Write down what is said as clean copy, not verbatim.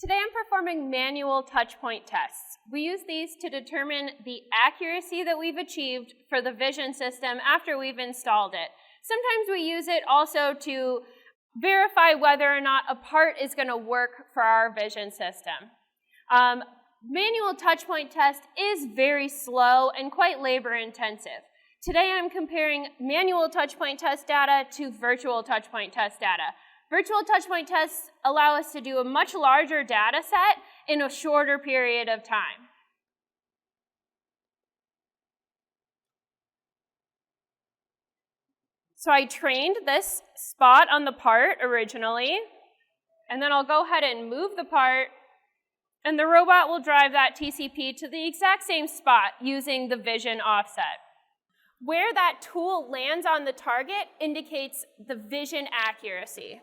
Today I'm performing manual touchpoint tests. We use these to determine the accuracy that we've achieved for the vision system after we've installed it. Sometimes we use it also to verify whether or not a part is going to work for our vision system. Manual touchpoint test is very slow and quite labor intensive. Today I'm comparing manual touchpoint test data to virtual touchpoint test data. Virtual touchpoint tests allow us to do a much larger data set in a shorter period of time. So I trained this spot on the part originally, and then I'll go ahead and move the part, and the robot will drive that TCP to the exact same spot using the vision offset. Where that tool lands on the target indicates the vision accuracy.